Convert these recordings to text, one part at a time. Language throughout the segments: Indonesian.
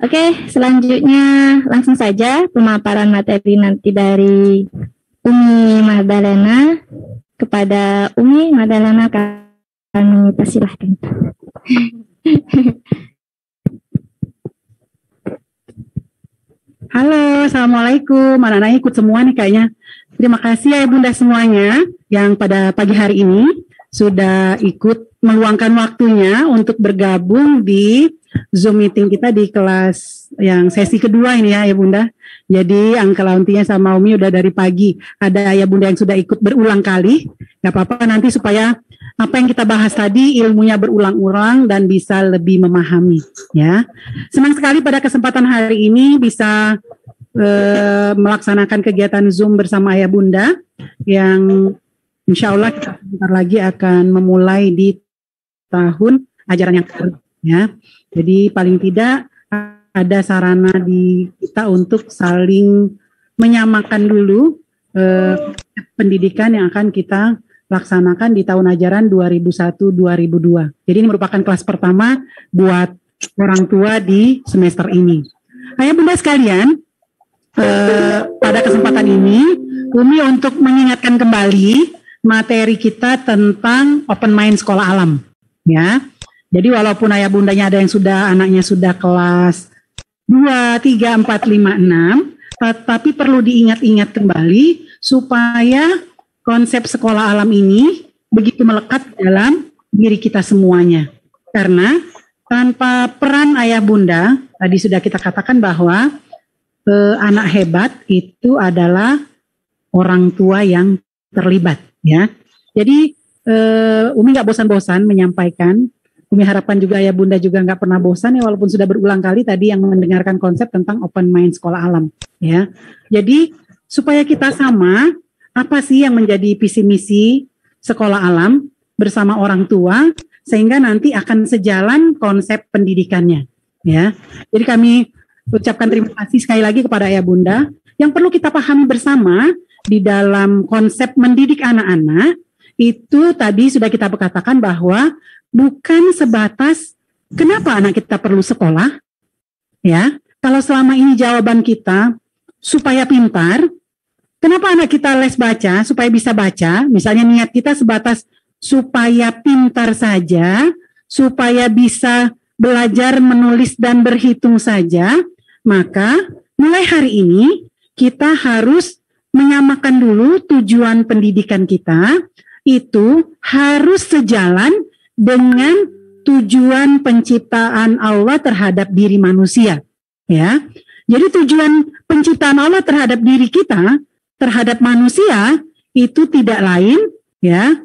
Oke, selanjutnya langsung saja pemaparan materi nanti dari Umi Madalena. Kepada Umi Madalena kami persilahkan. Halo, Assalamualaikum. Anak-anak ikut semua nih kayaknya. Terima kasih ya Bunda semuanya yang pada pagi hari ini sudah ikut meluangkan waktunya untuk bergabung di Zoom meeting kita di kelas yang sesi kedua ini ya Bunda. Jadi angka launtinya sama Umi udah dari pagi. Ada ya Bunda yang sudah ikut berulang kali. Gak apa-apa nanti supaya apa yang kita bahas tadi ilmunya berulang-ulang dan bisa lebih memahami ya. Senang sekali pada kesempatan hari ini bisa melaksanakan kegiatan Zoom bersama Ayah Bunda yang insya Allah kita sebentar lagi akan memulai di tahun ajaran yang baru ya. Jadi paling tidak ada sarana di kita untuk saling menyamakan dulu pendidikan yang akan kita laksanakan di tahun ajaran 2001-2002. Jadi ini merupakan kelas pertama buat orang tua di semester ini. Ayah Bunda sekalian, pada kesempatan ini Umi untuk mengingatkan kembali materi kita tentang open mind sekolah alam ya. Jadi walaupun ayah bundanya ada yang sudah anaknya sudah kelas 2, 3, 4, 5, 6, tetapi perlu diingat-ingat kembali supaya konsep sekolah alam ini begitu melekat dalam diri kita semuanya. Karena tanpa peran ayah bunda, tadi sudah kita katakan bahwa anak hebat itu adalah orang tua yang terlibat ya. Jadi Umi nggak bosan-bosan menyampaikan. Umi harapkan juga ayah bunda juga nggak pernah bosan ya walaupun sudah berulang kali tadi yang mendengarkan konsep tentang open mind sekolah alam ya. Jadi supaya kita sama apa sih yang menjadi visi misi sekolah alam bersama orang tua sehingga nanti akan sejalan konsep pendidikannya ya. Jadi kami ucapkan terima kasih sekali lagi kepada ayah bunda. Yang perlu kita pahami bersama di dalam konsep mendidik anak-anak itu tadi sudah kita katakan bahwa bukan sebatas kenapa anak kita perlu sekolah, ya. Kalau selama ini jawaban kita supaya pintar, kenapa anak kita les baca supaya bisa baca? Misalnya niat kita sebatas supaya pintar saja, supaya bisa belajar menulis dan berhitung saja, maka mulai hari ini kita harus menyamakan dulu tujuan pendidikan kita itu harus sejalan dengan tujuan penciptaan Allah terhadap diri manusia ya. Jadi tujuan penciptaan Allah terhadap diri kita terhadap manusia itu tidak lain ya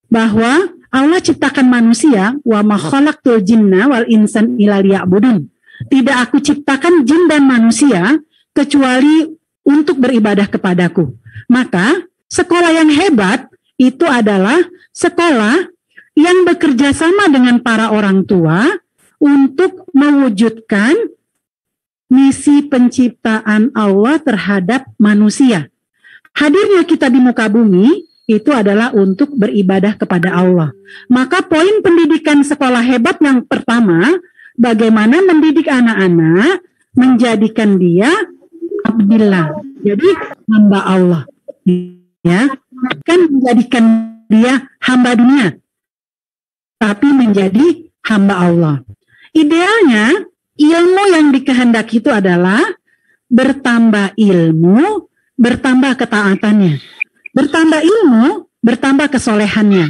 bahwa Allah ciptakan manusia wa ma khalaqtul jinna wal insan illa liya'budun. Tidak aku ciptakan jin dan manusia kecuali untuk beribadah kepadaku. Maka sekolah yang hebat itu adalah sekolah yang bekerja sama dengan para orang tua untuk mewujudkan misi penciptaan Allah terhadap manusia. Hadirnya kita di muka bumi itu adalah untuk beribadah kepada Allah. Maka poin pendidikan sekolah hebat yang pertama, bagaimana mendidik anak-anak, menjadikan dia abdillah, jadi hamba Allah. Ya, bukan menjadikan dia hamba dunia, tapi menjadi hamba Allah. Idealnya, ilmu yang dikehendaki itu adalah bertambah ilmu, bertambah ketaatannya. Bertambah ilmu, bertambah kesolehannya.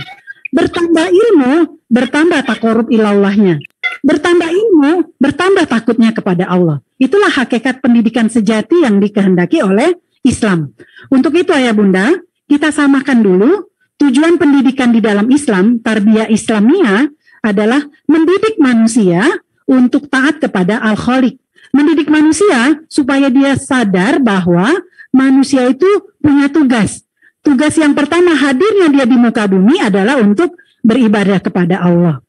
Bertambah ilmu, bertambah taqarrub ilallahnya. Bertambah ilmu, bertambah takutnya kepada Allah. Itulah hakikat pendidikan sejati yang dikehendaki oleh Islam. Untuk itu ayah bunda, kita samakan dulu tujuan pendidikan di dalam Islam, tarbiyah Islamiyah adalah mendidik manusia untuk taat kepada Al-Khaliq. Mendidik manusia supaya dia sadar bahwa manusia itu punya tugas. Tugas yang pertama hadirnya dia di muka bumi adalah untuk beribadah kepada Allah.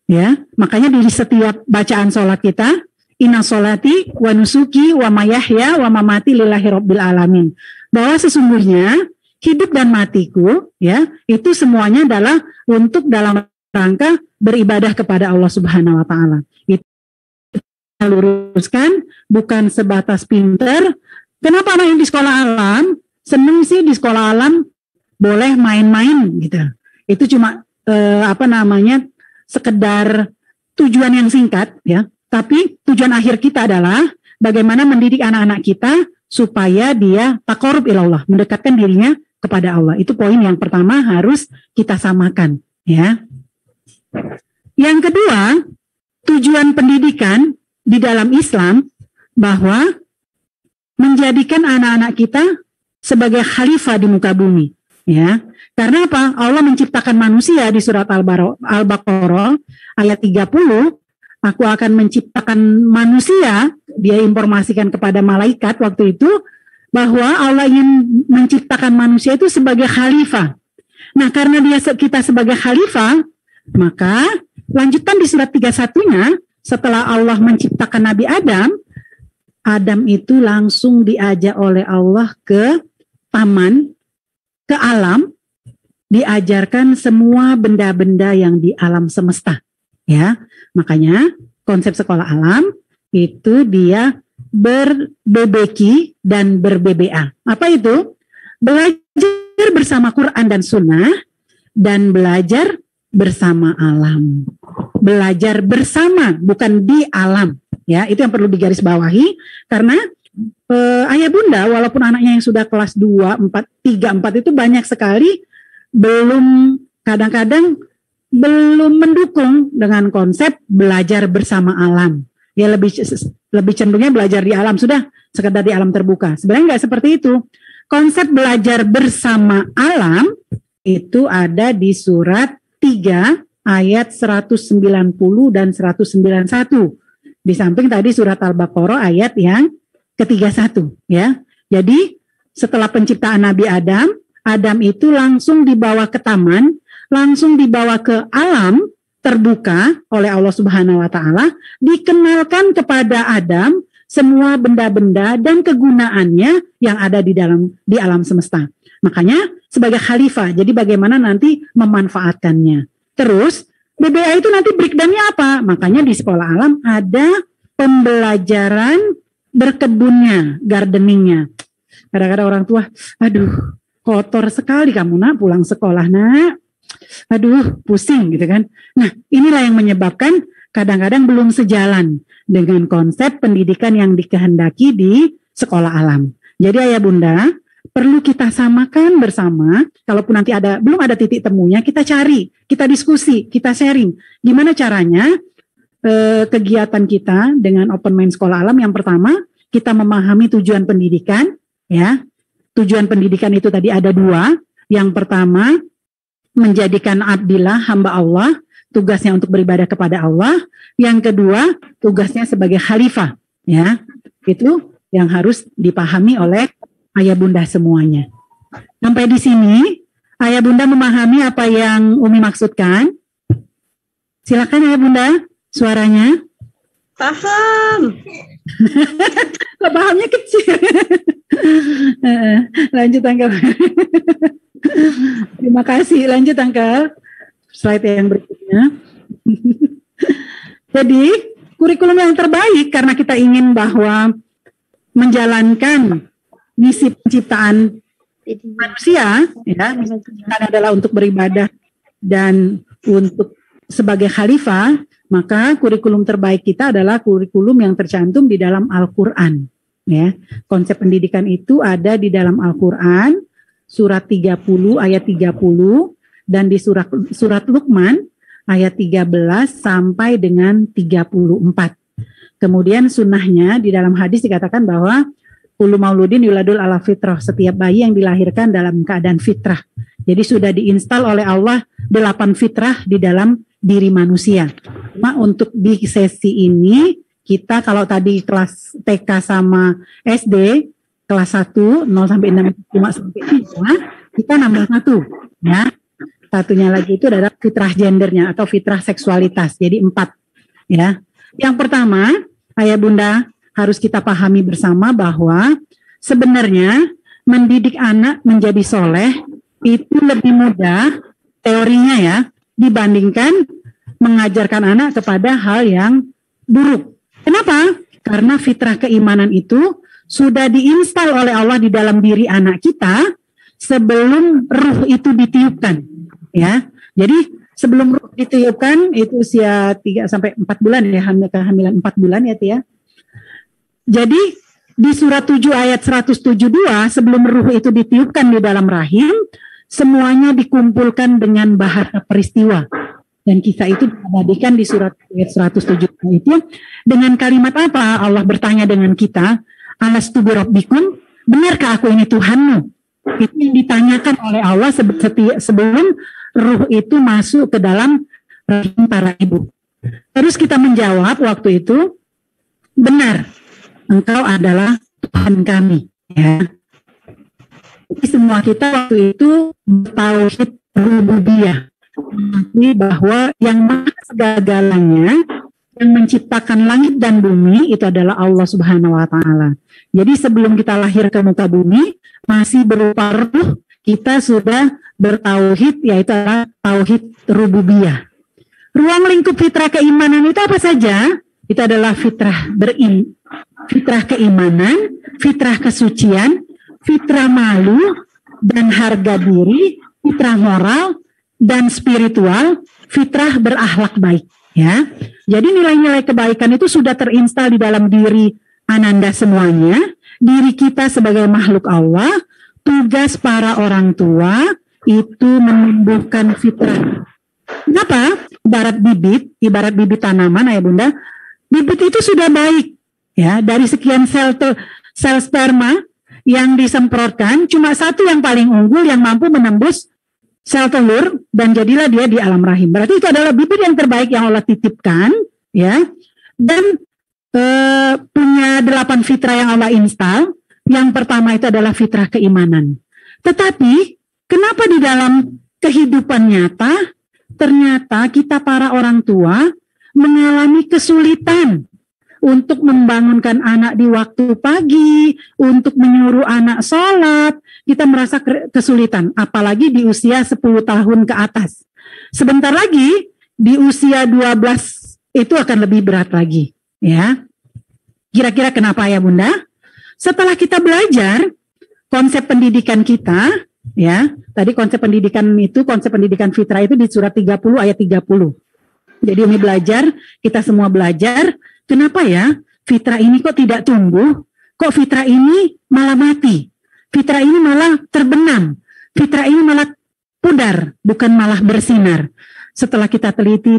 Ya, makanya di setiap bacaan sholat kita, inna sholati wa nusuki wa mayahya wa mamati lillahi rabbil alamin. Bahwa sesungguhnya hidup dan matiku, ya, itu semuanya adalah untuk dalam rangka beribadah kepada Allah Subhanahu wa taala. Itu kita luruskan, bukan sebatas pinter. Kenapa main di sekolah alam? Seneng sih di sekolah alam, boleh main-main gitu. Itu cuma sekedar tujuan yang singkat, ya. Tapi tujuan akhir kita adalah bagaimana mendidik anak-anak kita supaya dia taqarrub ilallah, mendekatkan dirinya kepada Allah. Itu poin yang pertama harus kita samakan, ya. Yang kedua, tujuan pendidikan di dalam Islam bahwa menjadikan anak-anak kita sebagai khalifah di muka bumi, ya. Karena apa? Allah menciptakan manusia di surat Al-Baqarah ayat 30, aku akan menciptakan manusia, dia informasikan kepada malaikat waktu itu, bahwa Allah ingin menciptakan manusia itu sebagai khalifah. Nah, karena kita sebagai khalifah, maka lanjutan di surat 31-nya, setelah Allah menciptakan Nabi Adam, Adam itu langsung diajak oleh Allah ke taman, ke alam, diajarkan semua benda-benda yang di alam semesta. Ya, makanya konsep sekolah alam itu dia berbebeki dan berbBA. Apa itu? Belajar bersama Quran dan Sunnah dan belajar bersama alam. Belajar bersama, bukan di alam. Ya, itu yang perlu digarisbawahi karena ayah bunda walaupun anaknya yang sudah kelas 2, 4, 3, 4 itu banyak sekali kadang-kadang belum mendukung dengan konsep belajar bersama alam. Ya lebih cenderungnya belajar di alam, sudah sekedar di alam terbuka. Sebenarnya nggak seperti itu. Konsep belajar bersama alam itu ada di surat 3 ayat 190 dan 191. Di samping tadi surat Al-Baqarah ayat yang ke-31, ya. Jadi setelah penciptaan Nabi Adam, Adam itu langsung dibawa ke taman, langsung dibawa ke alam terbuka oleh Allah Subhanahu wa taala, dikenalkan kepada Adam semua benda-benda dan kegunaannya yang ada di alam semesta. Makanya sebagai khalifah, jadi bagaimana nanti memanfaatkannya. Terus BBA itu nanti breakdown-nya apa? Makanya di sekolah alam ada pembelajaran berkebunnya, gardeningnya. Kadang-kadang orang tua, aduh kotor sekali kamu nak pulang sekolah nak. Aduh pusing gitu kan. Nah inilah yang menyebabkan kadang-kadang belum sejalan dengan konsep pendidikan yang dikehendaki di sekolah alam. Jadi ayah bunda perlu kita samakan bersama. Kalaupun nanti belum ada titik temunya, kita cari, kita diskusi, kita sharing. Gimana caranya kegiatan kita dengan open mind sekolah alam? Yang pertama kita memahami tujuan pendidikan, ya. Tujuan pendidikan itu tadi ada 2. Yang pertama menjadikan abdillah, hamba Allah, tugasnya untuk beribadah kepada Allah. Yang kedua, tugasnya sebagai khalifah, ya. Itu yang harus dipahami oleh ayah bunda semuanya. Sampai di sini, ayah bunda memahami apa yang Umi maksudkan? Silakan ayah bunda, suaranya. Paham. Kok pahamnya kecil? Lanjut Angkel. Terima kasih. Lanjut Angkel. Slide yang berikutnya. Jadi kurikulum yang terbaik karena kita ingin bahwa menjalankan misi penciptaan manusia, ya, misi penciptaan adalah untuk beribadah dan untuk sebagai khalifah, maka kurikulum terbaik kita adalah kurikulum yang tercantum di dalam Al-Quran. Ya, konsep pendidikan itu ada di dalam Al-Quran, surat 30 ayat 30 dan di surat Luqman ayat 13 sampai dengan 34. Kemudian sunnahnya di dalam hadis dikatakan bahwa kullu mauludin yuladul ala fitrah, setiap bayi yang dilahirkan dalam keadaan fitrah. Jadi sudah diinstal oleh Allah 8 fitrah di dalam diri manusia. Cuma untuk di sesi ini kita kalau tadi kelas TK sama SD kelas 1 0 sampai 6 cuma sampai 3, kita nambah 1, ya. Satunya lagi itu adalah fitrah gendernya atau fitrah seksualitas. Jadi 4, ya. Yang pertama, ayah bunda harus kita pahami bersama bahwa sebenarnya mendidik anak menjadi soleh itu lebih mudah teorinya ya dibandingkan mengajarkan anak kepada hal yang buruk. Kenapa? Karena fitrah keimanan itu sudah diinstal oleh Allah di dalam diri anak kita sebelum ruh itu ditiupkan, ya. Jadi sebelum ruh ditiupkan itu usia 3 sampai 4 bulan ya, kehamilan 4 bulan ya Tia. Jadi di surat 7 ayat 172 sebelum ruh itu ditiupkan di dalam rahim, semuanya dikumpulkan dengan bahasa peristiwa. Dan kisah itu diabadikan di surat ayat 107 itu dengan kalimat apa? Allah bertanya dengan kita, alastu birabbikum, benarkah aku ini Tuhanmu? Itu yang ditanyakan oleh Allah sebelum ruh itu masuk ke dalam rahim para ibu. Terus kita menjawab waktu itu, benar, engkau adalah Tuhan kami. Ya. Jadi semua kita waktu itu bertauhid rububiyah. Bahwa yang maha segala-galanya yang menciptakan langit dan bumi itu adalah Allah Subhanahu wa taala. Jadi sebelum kita lahir ke muka bumi masih berupa ruh, kita sudah bertauhid, yaitu adalah tauhid rububiyah. Ruang lingkup fitrah keimanan itu apa saja? Itu adalah fitrah fitrah keimanan, fitrah kesucian, fitrah malu dan harga diri, fitrah moral dan spiritual, fitrah berakhlak baik, ya. Jadi nilai-nilai kebaikan itu sudah terinstal di dalam diri Ananda semuanya, diri kita sebagai makhluk Allah. Tugas para orang tua itu menumbuhkan fitrah. Kenapa? Ibarat bibit tanaman, ayah bunda, bibit itu sudah baik, ya. Dari sekian sel sperma yang disemprotkan, cuma satu yang paling unggul yang mampu menembus sel telur dan jadilah dia di alam rahim. Berarti itu adalah bibit yang terbaik yang Allah titipkan, ya. Dan punya 8 fitrah yang Allah install. Yang pertama itu adalah fitrah keimanan. Tetapi kenapa di dalam kehidupan nyata ternyata kita para orang tua mengalami kesulitan untuk membangunkan anak di waktu pagi, untuk menyuruh anak sholat, kita merasa kesulitan, apalagi di usia 10 tahun ke atas. Sebentar lagi, di usia 12 itu akan lebih berat lagi. Ya. Kira-kira kenapa ya Bunda? Setelah kita belajar konsep pendidikan kita, ya, tadi konsep pendidikan fitrah itu di surat 30 ayat 30. Jadi Umi belajar, kita semua belajar, kenapa ya fitrah ini kok tidak tumbuh? Kok fitrah ini malah mati? Fitrah ini malah terbenam. Fitrah ini malah pudar, bukan malah bersinar. Setelah kita teliti,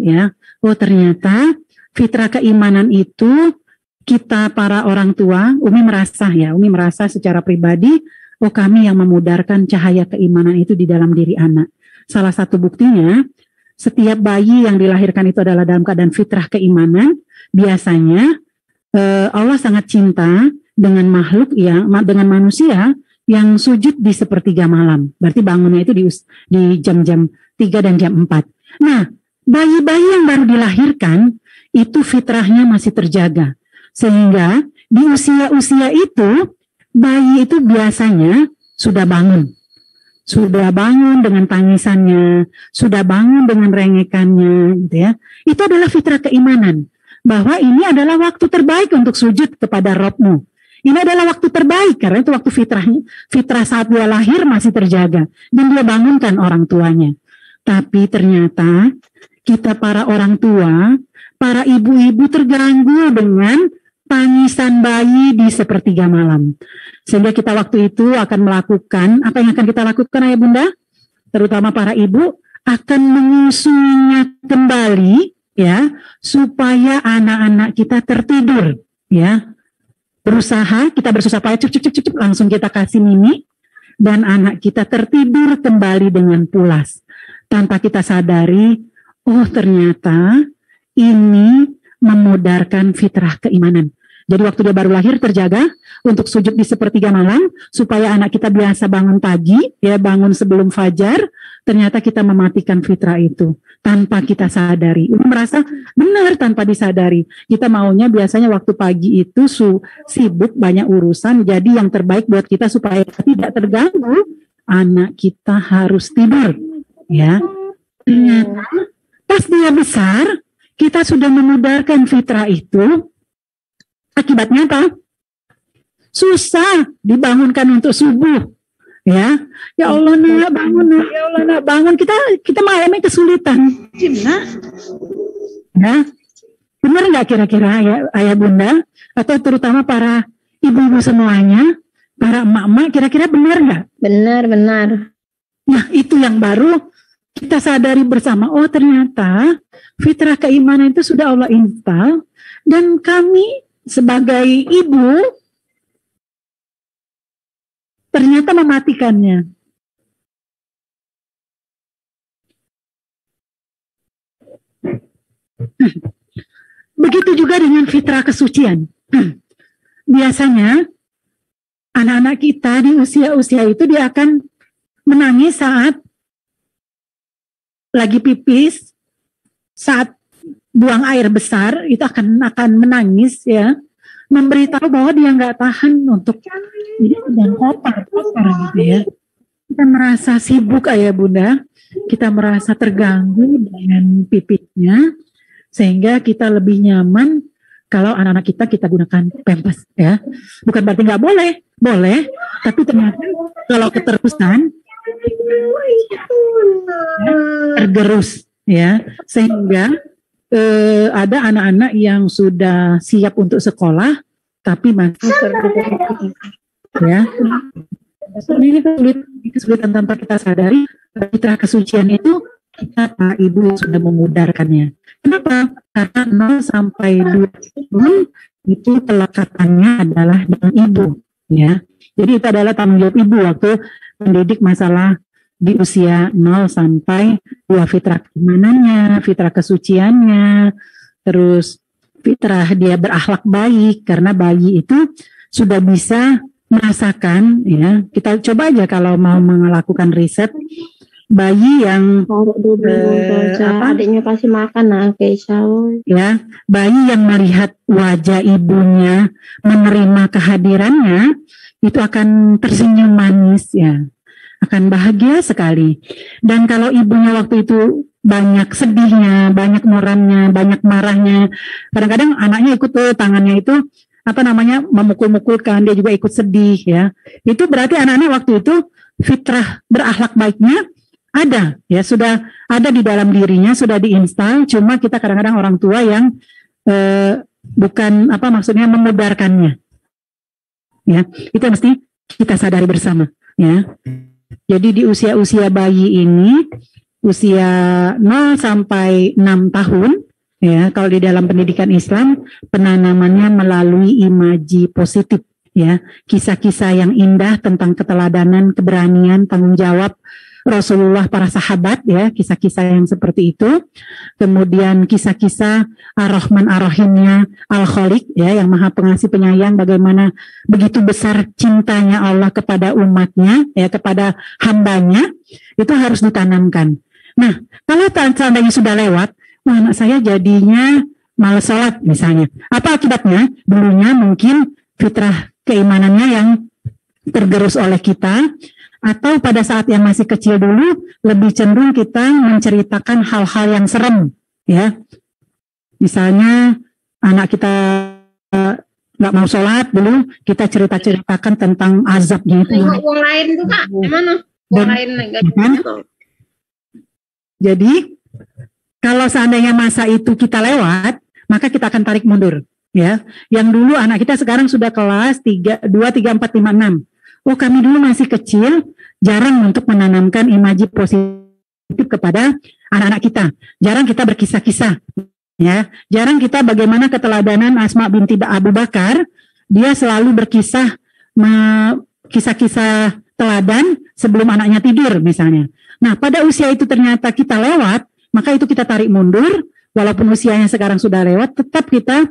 ya, oh ternyata fitrah keimanan itu kita para orang tua, Umi merasa secara pribadi, oh kami yang memudarkan cahaya keimanan itu di dalam diri anak. Salah satu buktinya, setiap bayi yang dilahirkan itu adalah dalam keadaan fitrah keimanan. Biasanya Allah sangat cinta dengan dengan manusia yang sujud di sepertiga malam. Berarti bangunnya itu di jam-jam 3 dan jam 4. Nah, bayi-bayi yang baru dilahirkan itu fitrahnya masih terjaga. Sehingga di usia-usia itu bayi itu biasanya sudah bangun dengan tangisannya, sudah bangun dengan rengekannya, gitu ya. Itu adalah fitrah keimanan bahwa ini adalah waktu terbaik untuk sujud kepada Rabb-mu. Ini adalah waktu terbaik karena itu waktu fitrah saat dia lahir masih terjaga dan dia bangunkan orang tuanya. Tapi ternyata kita para orang tua, para ibu-ibu terganggu dengan tangisan bayi di sepertiga malam. Sehingga kita waktu itu akan melakukan, apa yang akan kita lakukan ayah bunda? Terutama para ibu, akan mengusungnya kembali, ya, supaya anak-anak kita tertidur, ya. Kita berusaha payah, cukup, langsung kita kasih mimi, dan anak kita tertidur kembali dengan pulas. Tanpa kita sadari, oh ternyata ini memudarkan fitrah keimanan. Jadi waktu dia baru lahir terjaga untuk sujud di sepertiga malam supaya anak kita biasa bangun pagi, ya bangun sebelum fajar. Ternyata kita mematikan fitrah itu tanpa kita sadari. Ini merasa benar tanpa disadari. Kita maunya biasanya waktu pagi itu sibuk banyak urusan. Jadi yang terbaik buat kita supaya tidak terganggu, anak kita harus tidur. Ya, ternyata pas dia besar, kita sudah memudarkan fitrah itu. Akibatnya apa? Susah dibangunkan untuk subuh. Ya Allah nak bangun, nak. Ya Allah nak bangun. Kita mengalami kesulitan. Ya, benar nggak kira-kira ya, ayah bunda atau terutama para ibu-ibu semuanya, para emak-emak, kira-kira benar nggak? Benar. Nah itu yang baru kita sadari bersama. Oh ternyata fitrah keimanan itu sudah Allah install dan kami sebagai ibu ternyata mematikannya. Begitu juga dengan fitrah kesucian. Biasanya anak-anak kita di usia-usia itu dia akan menangis saat lagi pipis, saat buang air besar itu akan menangis ya, memberitahu bahwa dia nggak tahan untuk dia sedang kotor gitu ya. Kita merasa sibuk ayah bunda, kita merasa terganggu dengan pipitnya, sehingga kita lebih nyaman kalau anak-anak kita gunakan pampers ya. Bukan berarti nggak boleh, tapi ternyata kalau keterusan tergerus ya, sehingga ada anak-anak yang sudah siap untuk sekolah tapi masih ya. Ini kesulitan tanpa kita sadari. Fitrah kesucian itu kita Pak Ibu sudah memudarkannya. Kenapa? Karena 0 sampai 2 tahun itu pelekatannya adalah dengan ibu ya. Jadi itu adalah tanggung jawab ibu waktu mendidik masalah di usia 0 sampai 2, fitrah keimanannya, fitrah kesuciannya, terus fitrah dia berakhlak baik, karena bayi itu sudah bisa merasakan ya. Kita coba aja kalau mau melakukan riset, bayi yang adiknya kasih makan ya, bayi yang melihat wajah ibunya, menerima kehadirannya, itu akan tersenyum manis ya, akan bahagia sekali. Dan kalau ibunya waktu itu banyak sedihnya, banyak muramnya, banyak marahnya, kadang-kadang anaknya ikut tuh tangannya itu memukul-mukulkan, dia juga ikut sedih ya. Itu berarti anak-anak waktu itu fitrah berakhlak baiknya ada ya, sudah ada di dalam dirinya, sudah diinstal. Cuma kita kadang-kadang orang tua yang bukan memudarkannya ya. Itu mesti kita sadari bersama ya. Jadi di usia-usia bayi ini, usia 0 sampai 6 tahun ya, kalau di dalam pendidikan Islam penanamannya melalui imaji positif ya, kisah-kisah yang indah tentang keteladanan, keberanian, tanggung jawab Rasulullah, para sahabat ya, kisah-kisah yang seperti itu. Kemudian kisah-kisah Ar-Rahman Ar-Rahimnya Al-Khaliq ya, yang maha pengasih penyayang, bagaimana begitu besar cintanya Allah kepada umatnya ya, kepada hambanya, itu harus ditanamkan. Nah, kalau seandainya sudah lewat, anak saya jadinya malas sholat misalnya. Apa akibatnya? Dulunya mungkin fitrah keimanannya yang tergerus oleh kita, atau pada saat yang masih kecil dulu lebih cenderung kita menceritakan hal-hal yang serem ya. Misalnya anak kita nggak mau sholat dulu, kita ceritakan tentang azabnya itu. Uang lain tuh Kak, gimana? Uang lain enggak. Jadi kalau seandainya masa itu kita lewat, maka kita akan tarik mundur ya. Yang dulu anak kita sekarang sudah kelas 2, 3, 4, 5, 6. Oh, kami dulu masih kecil, jarang untuk menanamkan imaji positif kepada anak-anak kita. Jarang kita berkisah-kisah, ya. Jarang kita bagaimana keteladanan Asma binti Abu Bakar. Dia selalu berkisah, kisah-kisah teladan sebelum anaknya tidur, misalnya. Nah, pada usia itu ternyata kita lewat, maka itu kita tarik mundur. Walaupun usianya sekarang sudah lewat, tetap kita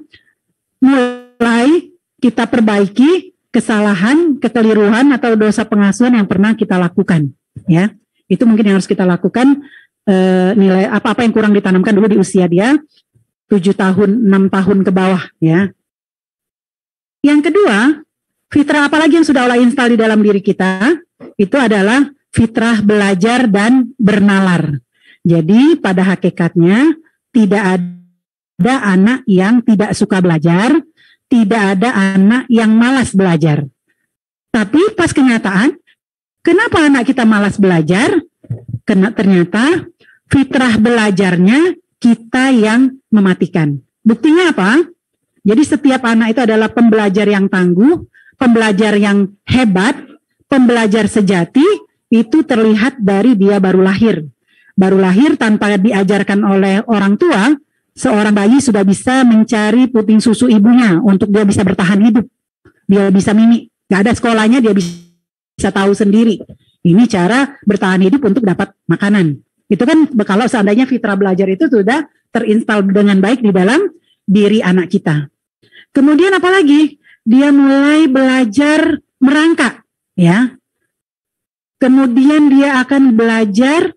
mulai kita perbaiki kesalahan, kekeliruan atau dosa pengasuhan yang pernah kita lakukan, ya. Itu mungkin yang harus kita lakukan, nilai apa-apa yang kurang ditanamkan dulu di usia dia 7 tahun, 6 tahun ke bawah, ya. Yang kedua, fitrah apalagi yang sudah Allah install di dalam diri kita, itu adalah fitrah belajar dan bernalar. Jadi pada hakikatnya tidak ada anak yang tidak suka belajar, tidak ada anak yang malas belajar. Tapi pas kenyataan, kenapa anak kita malas belajar? Karena ternyata fitrah belajarnya kita yang mematikan. Buktinya apa? Jadi setiap anak itu adalah pembelajar yang tangguh, pembelajar yang hebat, pembelajar sejati, itu terlihat dari dia baru lahir. Baru lahir tanpa diajarkan oleh orang tua, seorang bayi sudah bisa mencari puting susu ibunya untuk dia bisa bertahan hidup. Dia bisa mimi, gak ada sekolahnya, dia bisa tahu sendiri. Ini cara bertahan hidup untuk dapat makanan. Itu kan kalau seandainya fitrah belajar itu sudah terinstal dengan baik di dalam diri anak kita. Kemudian apalagi? Dia mulai belajar merangkak, ya. Kemudian dia akan belajar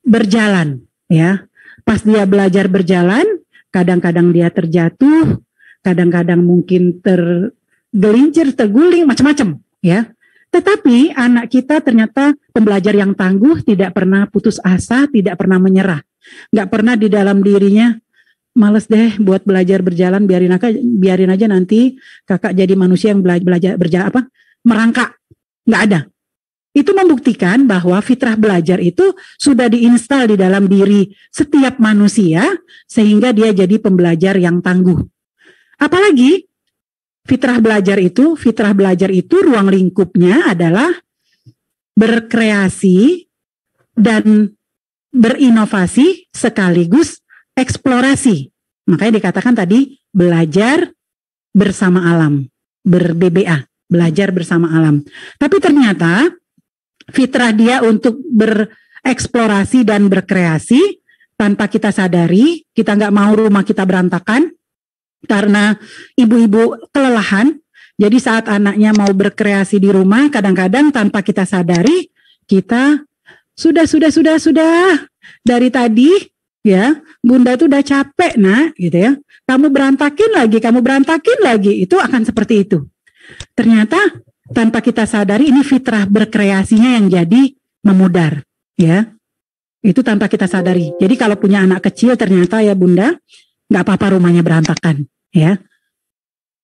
berjalan, ya. Pas dia belajar berjalan, kadang-kadang dia terjatuh, kadang-kadang mungkin tergelincir, terguling, macam-macam, ya. Tetapi anak kita ternyata pembelajar yang tangguh, tidak pernah putus asa, tidak pernah menyerah. Nggak pernah di dalam dirinya, males deh buat belajar berjalan, biarin aja nanti kakak jadi manusia yang belajar berjalan merangkak. Nggak ada. Itu membuktikan bahwa fitrah belajar itu sudah diinstal di dalam diri setiap manusia sehingga dia jadi pembelajar yang tangguh. Apalagi fitrah belajar itu ruang lingkupnya adalah berkreasi dan berinovasi sekaligus eksplorasi. Makanya dikatakan tadi belajar bersama alam, ber-BBA, belajar bersama alam. Tapi ternyata fitrah dia untuk bereksplorasi dan berkreasi tanpa kita sadari, kita nggak mau rumah kita berantakan karena ibu-ibu kelelahan. Jadi saat anaknya mau berkreasi di rumah, kadang-kadang tanpa kita sadari, kita sudah dari tadi, ya, bunda tuh udah capek nak, gitu ya. Kamu berantakin lagi, itu akan seperti itu. Ternyata tanpa kita sadari ini fitrah berkreasinya yang jadi memudar, ya. Itu tanpa kita sadari. Jadi kalau punya anak kecil ternyata ya bunda, nggak apa-apa rumahnya berantakan, ya.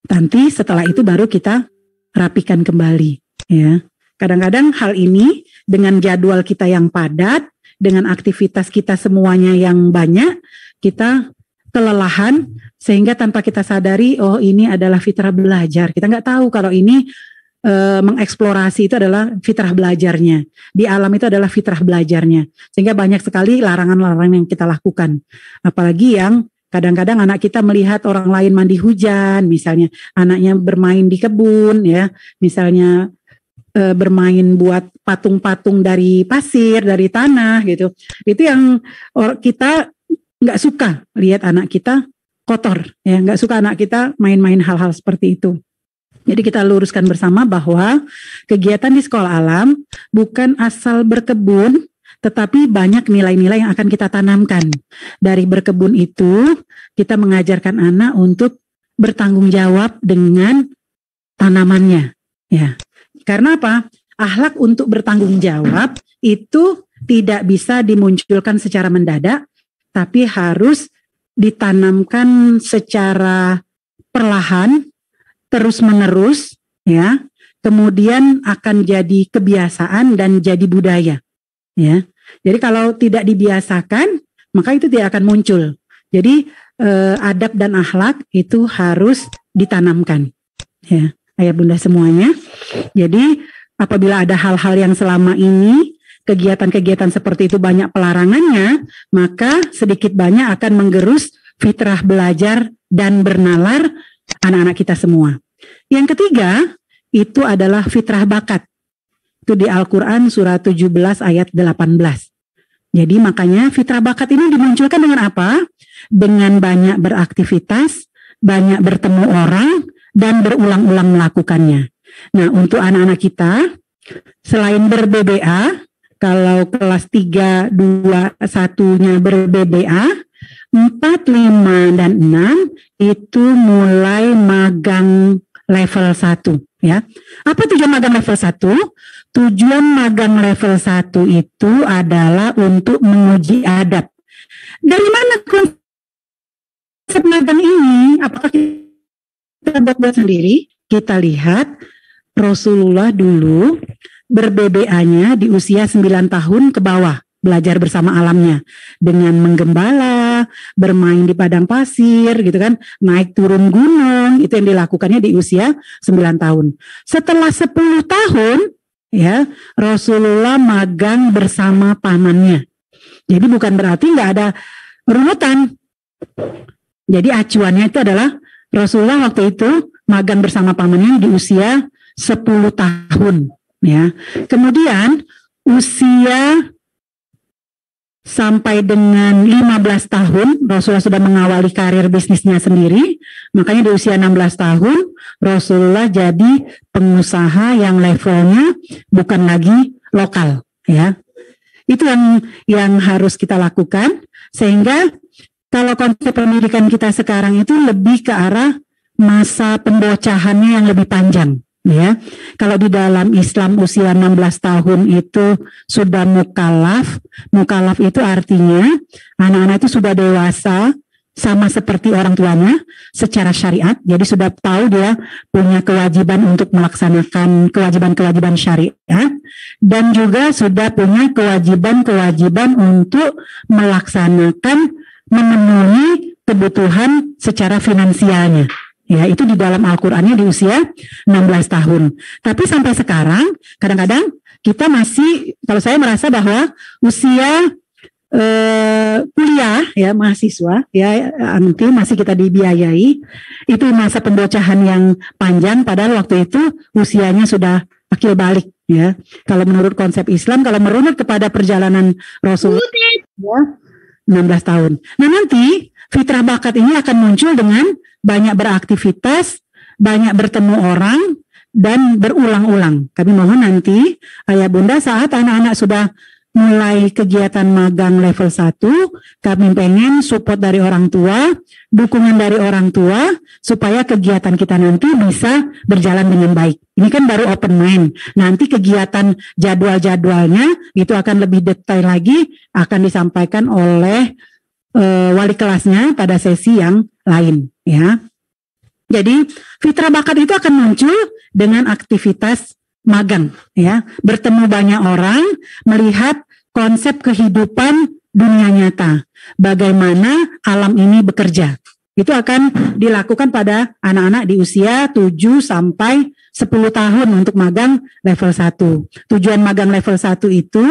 Nanti setelah itu baru kita rapikan kembali, ya. Kadang-kadang hal ini dengan jadwal kita yang padat, dengan aktivitas kita semuanya yang banyak, kita kelelahan sehingga tanpa kita sadari, oh ini adalah fitrah belajar. Kita nggak tahu kalau ini mengeksplorasi itu adalah fitrah belajarnya. Di alam itu adalah fitrah belajarnya. Sehingga banyak sekali larangan-larangan yang kita lakukan. Apalagi yang kadang-kadang anak kita melihat orang lain mandi hujan, misalnya anaknya bermain di kebun, ya, misalnya bermain buat patung-patung dari pasir, dari tanah gitu. Itu yang kita nggak suka lihat anak kita kotor, ya, nggak suka anak kita main-main hal-hal seperti itu. Jadi kita luruskan bersama bahwa kegiatan di sekolah alam bukan asal berkebun, tetapi banyak nilai-nilai yang akan kita tanamkan. Dari berkebun itu, kita mengajarkan anak untuk bertanggung jawab dengan tanamannya, ya. Karena apa? Akhlak untuk bertanggung jawab itu tidak bisa dimunculkan secara mendadak, tapi harus ditanamkan secara perlahan, terus-menerus, ya. Kemudian akan jadi kebiasaan dan jadi budaya, ya. Jadi kalau tidak dibiasakan, maka itu tidak akan muncul. Jadi adab dan akhlak itu harus ditanamkan, ya. Ayah bunda semuanya. Jadi apabila ada hal-hal yang selama ini kegiatan-kegiatan seperti itu banyak pelarangannya, maka sedikit banyak akan menggerus fitrah belajar dan bernalar anak-anak kita semua. Yang ketiga, itu adalah fitrah bakat. Itu di Al-Quran surah 17 ayat 18. Jadi makanya fitrah bakat ini dimunculkan dengan apa? Dengan banyak beraktivitas, banyak bertemu orang, dan berulang-ulang melakukannya. Nah, untuk anak-anak kita, selain ber-BBA, kalau kelas 3, 2, 1-nya ber-BBA, 4, 5, dan 6 itu mulai magang level 1. Ya. Apa tujuan magang level 1? Tujuan magang level 1 itu adalah untuk menguji adab. Dari mana konsep magang ini? Apakah kita buat sendiri? Kita lihat Rasulullah dulu ber-BBA-nya di usia 9 tahun ke bawah, belajar bersama alamnya dengan menggembala, bermain di padang pasir gitu kan, naik turun gunung, itu yang dilakukannya di usia 9 tahun. Setelah 10 tahun ya, Rasulullah magang bersama pamannya. Jadi bukan berarti nggak ada runutan. Jadi acuannya itu adalah Rasulullah waktu itu magang bersama pamannya di usia 10 tahun. Ya, kemudian usia sampai dengan 15 tahun Rasulullah sudah mengawali karir bisnisnya sendiri, makanya di usia 16 tahun Rasulullah jadi pengusaha yang levelnya bukan lagi lokal, ya. Itu yang harus kita lakukan, sehingga kalau konsep pendidikan kita sekarang itu lebih ke arah masa pembocahannya yang lebih panjang. Ya, kalau di dalam Islam usia 16 tahun itu sudah mukallaf. Mukallaf itu artinya anak-anak itu sudah dewasa sama seperti orang tuanya secara syariat. Jadi sudah tahu dia punya kewajiban untuk melaksanakan kewajiban-kewajiban syariat dan juga sudah punya kewajiban-kewajiban untuk melaksanakan memenuhi kebutuhan secara finansialnya. Ya, itu di dalam Al-Qur'annya di usia 16 tahun. Tapi sampai sekarang, kadang-kadang kita masih, kalau saya merasa bahwa usia kuliah, ya mahasiswa, ya nanti masih kita dibiayai, itu masa pembocahan yang panjang, padahal waktu itu usianya sudah akil balik. Ya, kalau menurut konsep Islam, kalau merunut kepada perjalanan Rasul, ya, 16 tahun. Nah nanti fitrah bakat ini akan muncul dengan banyak beraktivitas, banyak bertemu orang, dan berulang-ulang. Kami mohon nanti ayah bunda saat anak-anak sudah mulai kegiatan magang level 1, kami pengen support dari orang tua, dukungan dari orang tua, supaya kegiatan kita nanti bisa berjalan dengan baik. Ini kan baru open mind. Nanti kegiatan jadwal-jadwalnya itu akan lebih detail lagi, akan disampaikan oleh wali kelasnya pada sesi yang lain, ya. Jadi fitrah bakat itu akan muncul dengan aktivitas magang, ya, bertemu banyak orang, melihat konsep kehidupan dunia nyata, bagaimana alam ini bekerja. Itu akan dilakukan pada anak-anak di usia 7 sampai 10 tahun untuk magang level 1. Tujuan magang level 1 itu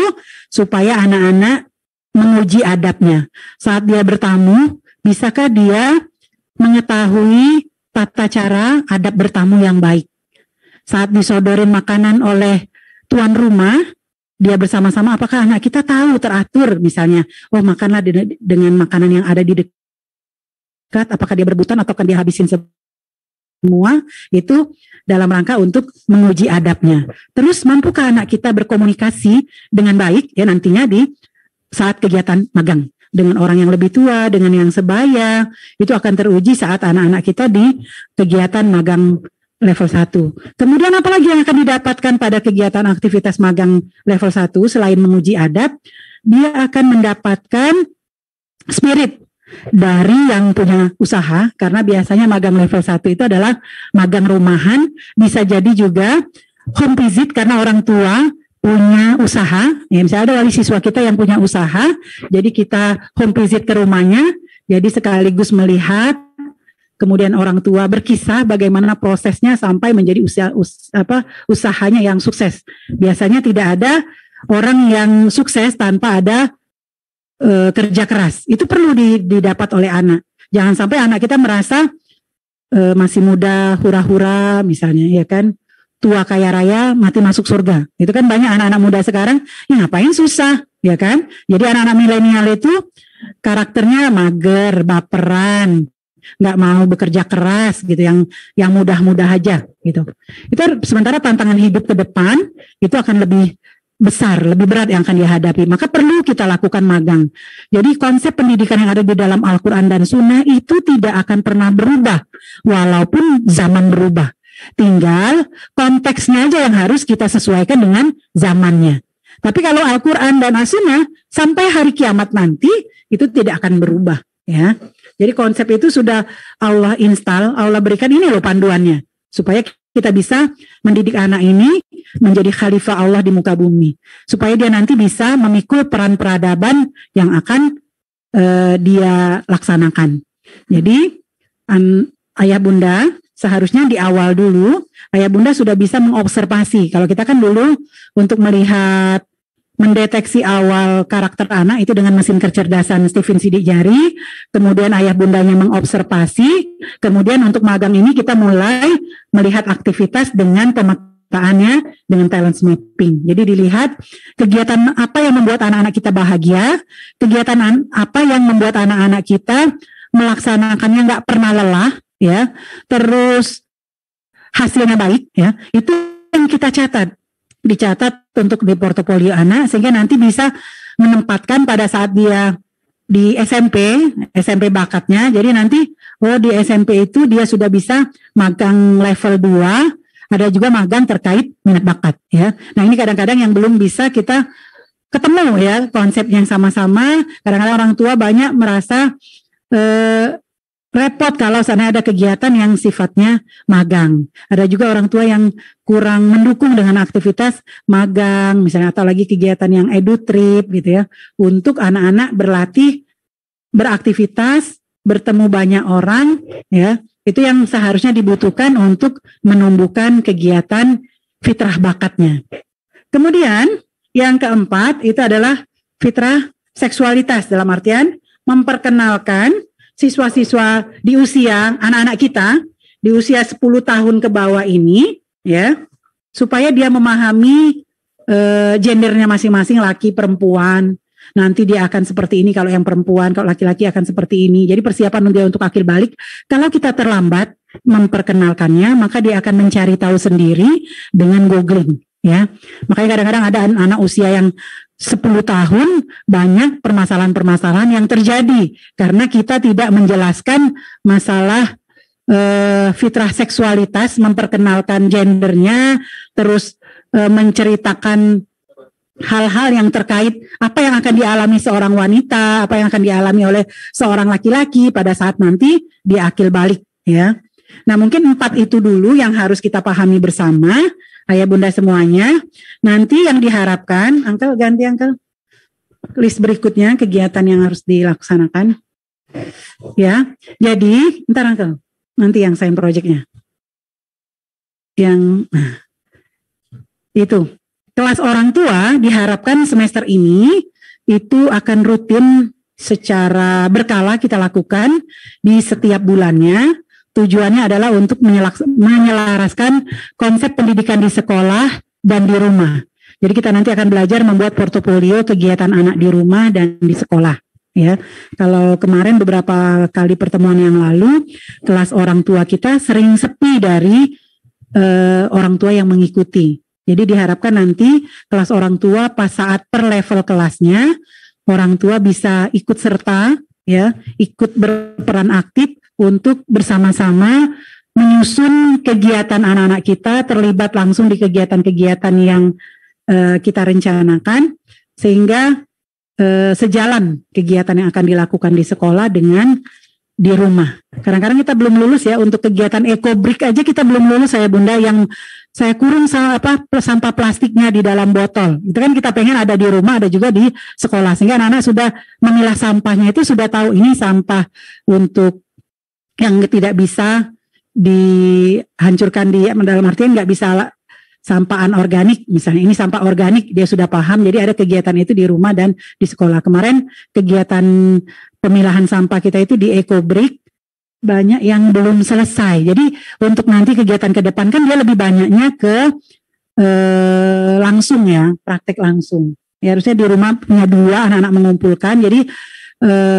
supaya anak-anak menguji adabnya. Saat dia bertamu, bisakah dia mengetahui tata cara adab bertamu yang baik? Saat disodorin makanan oleh tuan rumah, dia bersama-sama, apakah anak kita tahu teratur misalnya, oh makanlah dengan makanan yang ada di dekat, apakah dia berebutan atau kan dia habisin semua, itu dalam rangka untuk menguji adabnya. Terus mampukah anak kita berkomunikasi dengan baik ya nantinya di saat kegiatan magang dengan orang yang lebih tua, dengan yang sebaya, itu akan teruji saat anak-anak kita di kegiatan magang level 1. Kemudian apalagi yang akan didapatkan pada kegiatan aktivitas magang level 1 selain menguji adab, dia akan mendapatkan spirit dari yang punya usaha, karena biasanya magang level 1 itu adalah magang rumahan, bisa jadi juga home visit karena orang tua punya usaha, ya misalnya ada wali siswa kita yang punya usaha, jadi kita home visit ke rumahnya, jadi sekaligus melihat, kemudian orang tua berkisah bagaimana prosesnya sampai menjadi usahanya yang sukses. Biasanya tidak ada orang yang sukses tanpa ada kerja keras. Itu perlu didapat oleh anak. Jangan sampai anak kita merasa masih muda, hura-hura misalnya, ya kan? Tua kaya raya, mati masuk surga. Itu kan banyak anak-anak muda sekarang, ya ngapain susah, ya kan? Jadi anak-anak milenial itu karakternya mager, baperan, nggak mau bekerja keras gitu, yang mudah-mudah aja gitu. Itu sementara tantangan hidup ke depan itu akan lebih besar, lebih berat yang akan dihadapi. Maka perlu kita lakukan magang. Jadi konsep pendidikan yang ada di dalam Al-Quran dan Sunnah itu tidak akan pernah berubah, walaupun zaman berubah. Tinggal konteksnya aja yang harus kita sesuaikan dengan zamannya. Tapi kalau Al-Quran dan As-Sunnah sampai hari kiamat nanti itu tidak akan berubah, ya. Jadi konsep itu sudah Allah install, Allah berikan, ini loh panduannya, supaya kita bisa mendidik anak ini menjadi khalifah Allah di muka bumi, supaya dia nanti bisa memikul peran peradaban yang akan dia laksanakan. Jadi ayah bunda seharusnya di awal dulu ayah bunda sudah bisa mengobservasi. Kalau kita kan dulu untuk melihat, mendeteksi awal karakter anak itu dengan mesin kecerdasan Stephen sidik jari, kemudian ayah bundanya mengobservasi, kemudian untuk magang ini kita mulai melihat aktivitas dengan pemetaannya dengan talent mapping. Jadi dilihat kegiatan apa yang membuat anak-anak kita bahagia, kegiatan apa yang membuat anak-anak kita melaksanakannya nggak pernah lelah, ya, terus hasilnya baik, ya, itu yang kita dicatat untuk di portofolio anak, sehingga nanti bisa menempatkan pada saat dia di SMP bakatnya. Jadi nanti di SMP itu dia sudah bisa magang level 2, ada juga magang terkait minat bakat, ya. Nah, ini kadang-kadang yang belum bisa kita ketemu, ya, konsep yang sama-sama. Kadang-kadang orang tua banyak merasa repot kalau sana ada kegiatan yang sifatnya magang. Ada juga orang tua yang kurang mendukung dengan aktivitas magang, misalnya, atau lagi kegiatan yang edu trip gitu, ya, untuk anak-anak berlatih, beraktivitas, bertemu banyak orang, ya. Itu yang seharusnya dibutuhkan untuk menumbuhkan kegiatan fitrah bakatnya. Kemudian yang keempat itu adalah fitrah seksualitas, dalam artian memperkenalkan siswa-siswa di usia anak-anak kita di usia 10 tahun ke bawah ini, ya, supaya dia memahami gendernya masing-masing, laki perempuan. Nanti dia akan seperti ini kalau yang perempuan, kalau laki-laki akan seperti ini. Jadi persiapan dia untuk akil balik. Kalau kita terlambat memperkenalkannya, maka dia akan mencari tahu sendiri dengan googling, ya. Makanya kadang-kadang ada anak usia yang 10 tahun banyak permasalahan-permasalahan yang terjadi karena kita tidak menjelaskan masalah fitrah seksualitas, memperkenalkan gendernya, terus menceritakan hal-hal yang terkait apa yang akan dialami seorang wanita, apa yang akan dialami oleh seorang laki-laki pada saat nanti dia akil balik, ya. Nah, mungkin 4 itu dulu yang harus kita pahami bersama, ayah bunda semuanya. Nanti yang diharapkan, Uncle ganti Uncle, list berikutnya kegiatan yang harus dilaksanakan, ya. Jadi ntar Uncle, nanti yang sign projectnya, yang itu kelas orang tua diharapkan semester ini itu akan rutin secara berkala kita lakukan di setiap bulannya. Tujuannya adalah untuk menyelaraskan konsep pendidikan di sekolah dan di rumah. Jadi kita nanti akan belajar membuat portofolio kegiatan anak di rumah dan di sekolah, ya. Kalau kemarin beberapa kali pertemuan yang lalu, kelas orang tua kita sering sepi dari orang tua yang mengikuti. Jadi diharapkan nanti kelas orang tua pas saat per level kelasnya, orang tua bisa ikut serta, ya, ikut berperan aktif untuk bersama-sama menyusun kegiatan anak-anak kita, terlibat langsung di kegiatan-kegiatan yang kita rencanakan, sehingga sejalan kegiatan yang akan dilakukan di sekolah dengan di rumah. Kadang-kadang kita belum lulus, ya, untuk kegiatan ekobrik aja kita belum lulus, saya bunda, yang saya kurung sampah plastiknya di dalam botol. Itu kan kita pengen ada di rumah, ada juga di sekolah, sehingga anak-anak sudah memilah sampahnya, itu sudah tahu ini sampah untuk yang tidak bisa dihancurkan, di dalam artian nggak bisa sampah anorganik, misalnya ini sampah organik, dia sudah paham. Jadi ada kegiatan itu di rumah dan di sekolah. Kemarin kegiatan pemilahan sampah kita itu di ekobrik banyak yang belum selesai. Jadi untuk nanti kegiatan ke depan kan dia lebih banyaknya ke langsung, ya, praktek langsung. Ya, harusnya di rumah punya 2 anak-anak mengumpulkan. Jadi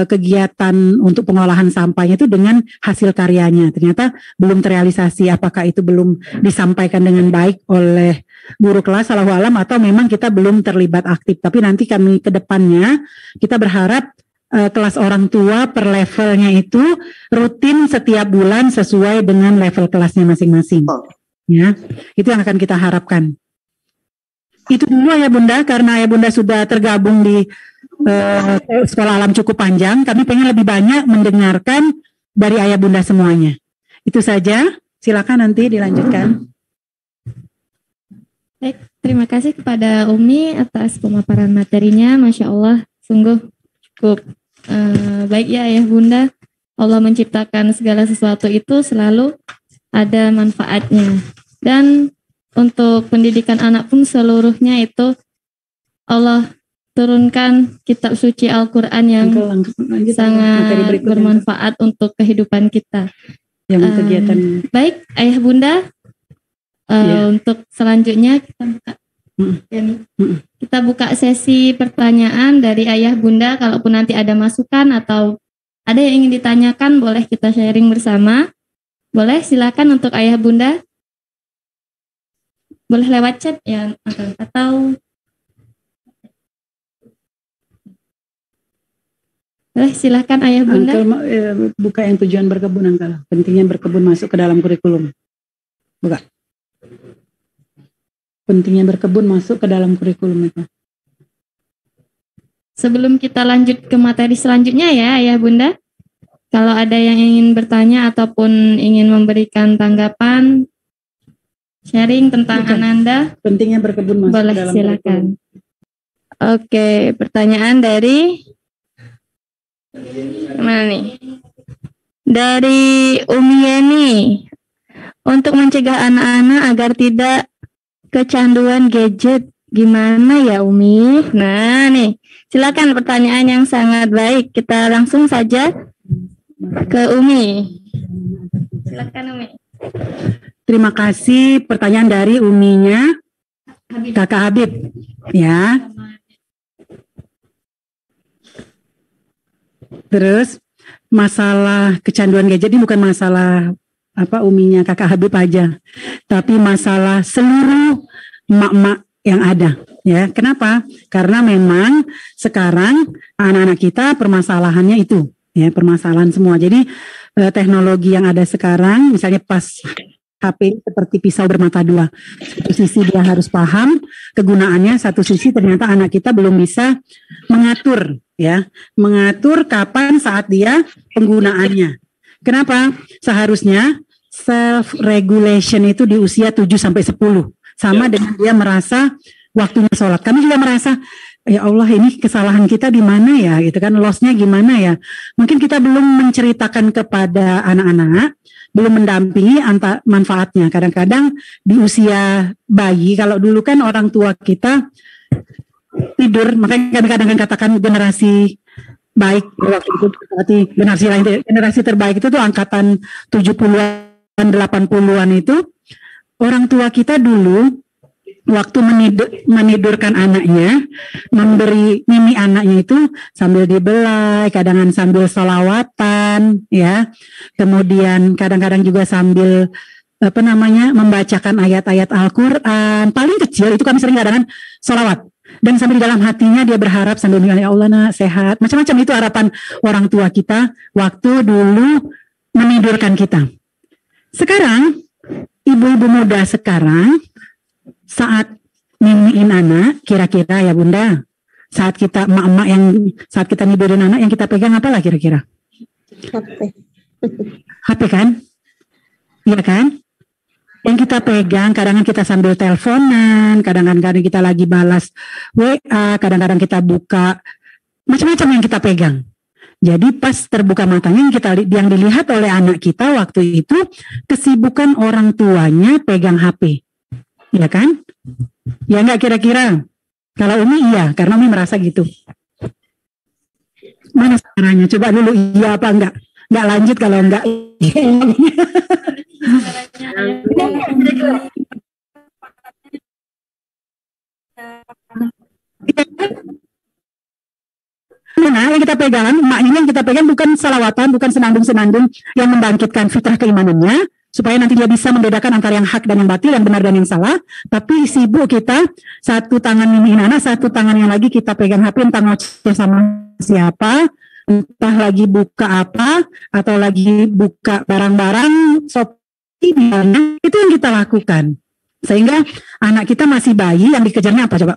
kegiatan untuk pengolahan sampahnya itu dengan hasil karyanya. Ternyata belum terrealisasi, apakah itu belum disampaikan dengan baik oleh guru kelas, Allahu alam, atau memang kita belum terlibat aktif. Tapi nanti kami ke depannya kita berharap kelas orang tua per levelnya itu rutin setiap bulan sesuai dengan level kelasnya masing-masing. Ya, itu yang akan kita harapkan. Itu dulu ya Bunda, karena ya Bunda sudah tergabung di sekolah alam cukup panjang, kami pengen lebih banyak mendengarkan dari ayah Bunda semuanya. Itu saja, silakan nanti dilanjutkan. Baik, terima kasih kepada Umi atas pemaparan materinya, Masya Allah, sungguh cukup baik ya ayah Bunda. Allah menciptakan segala sesuatu itu selalu ada manfaatnya. Dan untuk pendidikan anak pun seluruhnya itu Allah turunkan kitab suci Al-Quran yang sangat bermanfaat untuk kehidupan kita. Yang kegiatan. Baik, ayah Bunda, untuk selanjutnya kita buka sesi pertanyaan dari ayah Bunda. Kalaupun nanti ada masukan atau ada yang ingin ditanyakan, boleh kita sharing bersama. Boleh, silakan untuk ayah Bunda. Boleh lewat chat ya, atau boleh silakan ayah Bunda. Buka yang tujuan berkebun, Angkel. Pentingnya berkebun masuk ke dalam kurikulum. Buka. Pentingnya berkebun masuk ke dalam kurikulum itu. Sebelum kita lanjut ke materi selanjutnya ya ayah Bunda, kalau ada yang ingin bertanya ataupun ingin memberikan tanggapan, sharing tentang Ananda, pentingnya berkebun masuk boleh, ke dalam silakan. kurikulum. Oke, pertanyaan dari mana nih? Dari Umi Yeni. Untuk mencegah anak-anak agar tidak kecanduan gadget, gimana ya Umi? Nah nih, silakan pertanyaan yang sangat baik. Kita langsung saja ke Umi. Silakan Umi. Terima kasih pertanyaan dari Uminya Kakak Habib. Ya. Terus masalah kecanduan gadget ini bukan masalah Uminya Kakak Habib aja, tapi masalah seluruh emak-emak yang ada. Ya, kenapa? Karena memang sekarang anak-anak kita permasalahannya itu, ya, permasalahan semua. Jadi teknologi yang ada sekarang, misalnya pas HP seperti pisau bermata dua. Satu sisi dia harus paham kegunaannya, satu sisi ternyata anak kita belum bisa mengatur, ya, mengatur kapan saat dia penggunaannya. Kenapa? Seharusnya self regulation itu di usia 7 sampai 10. Sama dengan dia merasa waktunya sholat. Kami juga merasa, ya Allah ini kesalahan kita di mana ya, gitu kan, lossnya gimana ya. Mungkin kita belum menceritakan kepada anak-anak, belum mendampingi manfaatnya. Kadang-kadang di usia bayi, kalau dulu kan orang tua kita tidur, makanya kami kadang-kadang katakan generasi baik waktu itu, berarti generasi terbaik itu tuh angkatan 70-an 80-an itu orang tua kita dulu waktu menidurkan anaknya, memberi mimi anaknya itu sambil dibelai, kadang-kadang sambil sholawatan, ya. Kemudian kadang-kadang juga sambil membacakan ayat-ayat Al-Quran. Paling kecil itu kami sering kadang-kadang sholawat. Dan sambil di dalam hatinya dia berharap sambil bilang, ya Allah nak sehat. Macam-macam itu harapan orang tua kita waktu dulu menidurkan kita. Sekarang, ibu-ibu muda sekarang saat mimiin anak, kira-kira ya Bunda, saat kita emak-emak saat kita nidurin anak, yang kita pegang apalah kira-kira? HP kan? Iya kan? Yang kita pegang, kadang-kadang kita sambil teleponan, kadang-kadang kita lagi balas WA, kadang-kadang kita buka, macam-macam yang kita pegang. Jadi pas terbuka matanya yang dilihat oleh anak kita waktu itu kesibukan orang tuanya pegang HP. Ya kan? Ya enggak kira-kira? Kalau Umi iya, karena Umi merasa gitu. Mana caranya? Coba dulu iya apa enggak? Enggak lanjut kalau enggak. Nah, yang kita pegang, mak ini yang kita pegang bukan salawatan, bukan senandung-senandung yang membangkitkan fitrah keimanannya, supaya nanti dia bisa membedakan antara yang hak dan yang batil, yang benar dan yang salah. Tapi sibuk kita, satu tangan ini anak, satu tangan yang lagi kita pegang HP, entah ngoceh sama siapa, entah lagi buka apa, atau lagi buka barang-barang, Shopee, itu yang kita lakukan. Sehingga anak kita masih bayi, yang dikejarnya apa coba?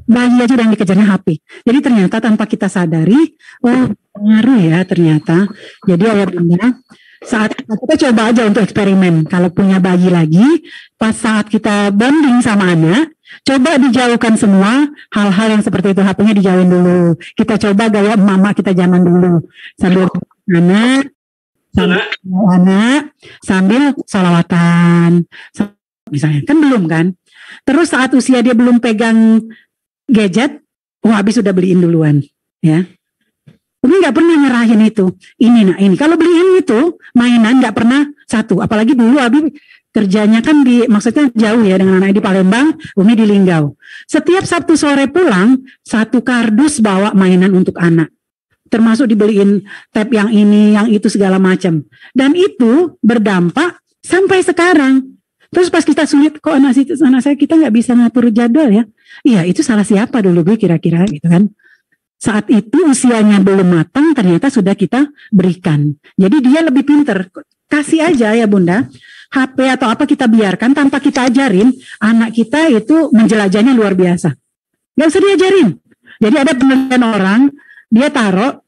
Bayi aja yang dikejarnya HP. Jadi ternyata tanpa kita sadari, oh pengaruh ya ternyata. Jadi ayah bunda, saat kita coba aja untuk eksperimen. Kalau punya bayi lagi, pas saat kita bonding sama anak, coba dijauhkan semua hal-hal yang seperti itu. HP-nya dijauhin dulu. Kita coba gaya mama kita zaman dulu. Sambil anak, sambil sholawatan. Misalnya, kan belum kan? Terus saat usia dia belum pegang gadget, habis sudah beliin duluan, ya. Umi nggak pernah nyerahin itu. Ini, kalau beliin itu mainan nggak pernah satu. Apalagi dulu Abi kerjanya kan maksudnya jauh ya dengan anak di Palembang, Umi di Linggau. Setiap Sabtu sore pulang, satu kardus bawa mainan untuk anak. Termasuk dibeliin tab yang ini, yang itu segala macam. Dan itu berdampak sampai sekarang. Terus pas kita sulit, kok anak saya kita nggak bisa ngatur jadwal ya? Iya, itu salah siapa dulu gue kira-kira gitu kan? Saat itu usianya belum matang, ternyata sudah kita berikan. Jadi dia lebih pinter. Kasih aja ya bunda, HP atau apa kita biarkan tanpa kita ajarin, anak kita itu menjelajahnya luar biasa. Gak usah diajarin. Jadi ada penelitian orang, dia taruh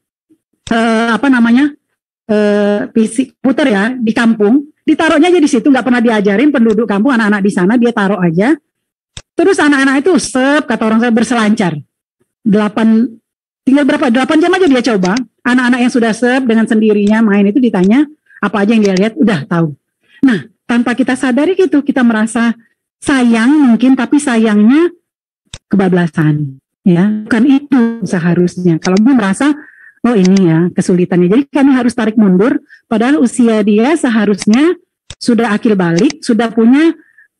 PC puter ya di kampung. Ditaruhnya aja di situ, nggak pernah diajarin penduduk kampung, anak-anak di sana dia taruh aja. Terus anak-anak itu kata orang saya berselancar. 8 jam aja dia coba. Anak-anak yang sudah dengan sendirinya main itu ditanya apa aja yang dia lihat, udah tahu. Nah, tanpa kita sadari gitu, kita merasa sayang mungkin, tapi sayangnya kebablasan. Ya, bukan itu seharusnya. Kalau dia merasa oh ini ya kesulitannya. Jadi kami harus tarik mundur, padahal usia dia seharusnya sudah akil balik, sudah punya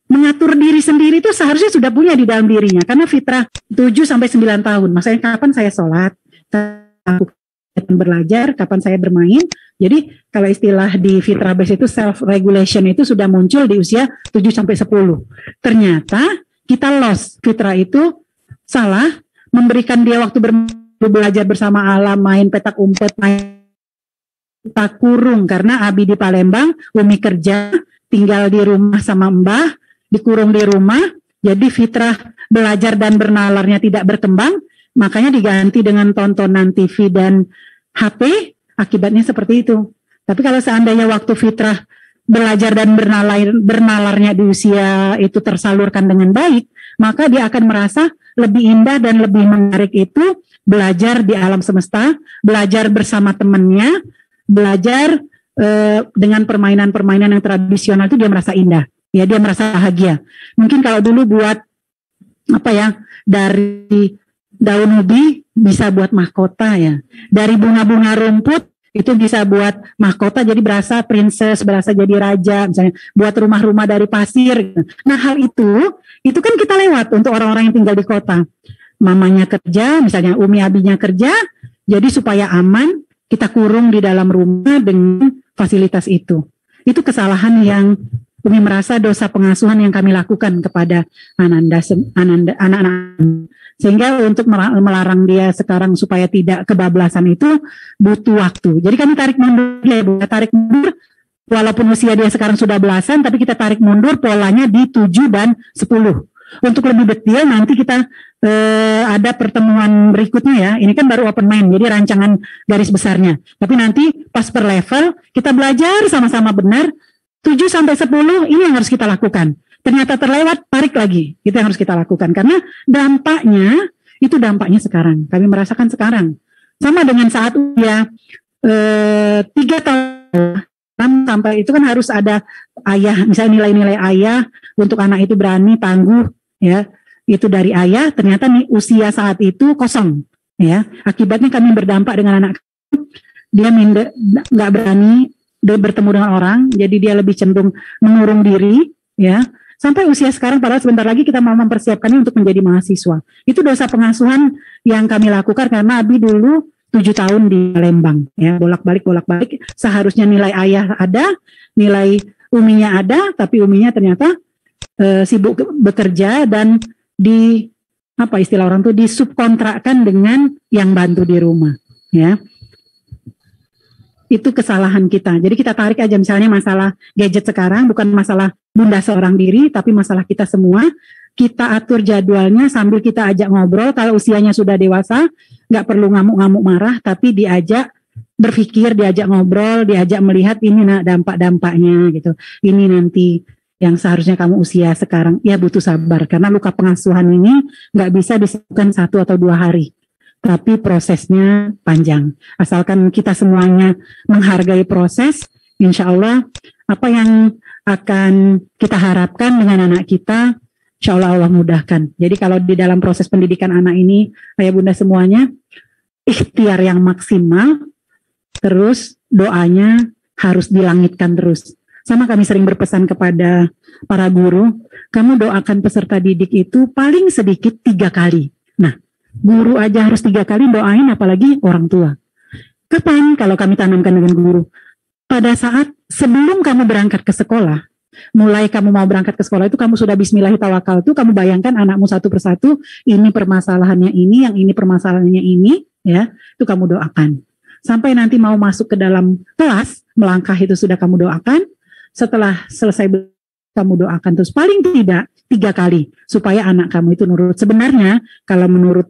mengatur diri sendiri itu seharusnya sudah punya di dalam dirinya. Karena fitrah 7-9 tahun. Maksudnya kapan saya sholat, kapan belajar, kapan saya bermain. Jadi kalau istilah di fitrah base itu self-regulation itu sudah muncul di usia 7-10. Ternyata kita lost fitrah itu salah, memberikan dia waktu belajar bersama alam, main petak umpet, main kita kurung karena Abi di Palembang, Umi kerja, tinggal di rumah sama Mbah, dikurung di rumah, jadi fitrah belajar dan bernalarnya tidak berkembang, makanya diganti dengan tontonan TV dan HP, akibatnya seperti itu. Tapi kalau seandainya waktu fitrah belajar dan bernalarnya di usia itu tersalurkan dengan baik, maka dia akan merasa lebih indah dan lebih menarik itu belajar di alam semesta, belajar bersama temannya, belajar dengan permainan-permainan yang tradisional itu dia merasa indah, ya dia merasa bahagia. Mungkin kalau dulu buat dari daun ubi bisa buat mahkota ya, dari bunga-bunga rumput itu bisa buat mahkota jadi berasa princess, berasa jadi raja, misalnya buat rumah-rumah dari pasir. Nah hal itu kan kita lewat untuk orang-orang yang tinggal di kota. Mamanya kerja, misalnya Umi Abinya kerja, jadi supaya aman kita kurung di dalam rumah dengan fasilitas itu. Itu kesalahan yang Umi merasa dosa pengasuhan yang kami lakukan kepada anak-anak. Sehingga untuk melarang dia sekarang supaya tidak kebablasan itu butuh waktu. Jadi kami tarik mundur, tarik mundur. Walaupun usia dia sekarang sudah belasan, tapi kita tarik mundur polanya di 7 dan 10. Untuk lebih detail nanti kita ada pertemuan berikutnya ya. Ini kan baru open mind, jadi rancangan garis besarnya. Tapi nanti pas per level kita belajar sama-sama benar 7-10 ini yang harus kita lakukan. Ternyata terlewat, tarik lagi. Itu yang harus kita lakukan karena dampaknya sekarang. Kami merasakan sekarang. Sama dengan saat usia 3 tahun sampai itu kan harus ada ayah, misalnya nilai-nilai ayah untuk anak itu berani, tangguh ya. Itu dari ayah, ternyata nih usia saat itu kosong ya. Akibatnya kami berdampak dengan anak, dia nggak berani dia bertemu dengan orang, jadi dia lebih cenderung mengurung diri ya. Sampai usia sekarang, padahal sebentar lagi kita mau mempersiapkannya untuk menjadi mahasiswa. Itu dosa pengasuhan yang kami lakukan karena Abi dulu tahun di Palembang, ya, bolak-balik. Seharusnya nilai ayah ada, nilai uminya ada, tapi uminya ternyata sibuk bekerja dan apa istilah orang tuh, disubkontrakkan dengan yang bantu di rumah, ya. Itu kesalahan kita. Jadi kita tarik aja, misalnya masalah gadget sekarang bukan masalah bunda seorang diri, tapi masalah kita semua. Kita atur jadwalnya sambil kita ajak ngobrol. Kalau usianya sudah dewasa, nggak perlu ngamuk-ngamuk marah, tapi diajak berpikir, diajak ngobrol, diajak melihat ini dampak-dampaknya gitu. Ini nanti yang seharusnya kamu usia sekarang, ya butuh sabar. Karena luka pengasuhan ini nggak bisa disembuhkan 1 atau 2 hari. Tapi prosesnya panjang. Asalkan kita semuanya menghargai proses, insya Allah apa yang akan kita harapkan dengan anak kita, insya Allah mudahkan. Jadi kalau di dalam proses pendidikan anak ini, ayah bunda semuanya, ikhtiar yang maksimal, terus doanya harus dilangitkan terus. Sama kami sering berpesan kepada para guru, kamu doakan peserta didik itu paling sedikit 3 kali. Nah, guru aja harus 3 kali doain, apalagi orang tua. Kapan kalau kami tanamkan dengan guru? Pada saat sebelum kamu berangkat ke sekolah, mulai kamu mau berangkat ke sekolah itu kamu sudah bismillahirrahmanirrahim itu kamu bayangkan anakmu satu persatu, ini permasalahannya ini, yang ini permasalahannya ini, ya, itu kamu doakan. Sampai nanti mau masuk ke dalam kelas, melangkah itu sudah kamu doakan. Setelah selesai kamu doakan terus paling tidak 3 kali supaya anak kamu itu nurut. Sebenarnya kalau menurut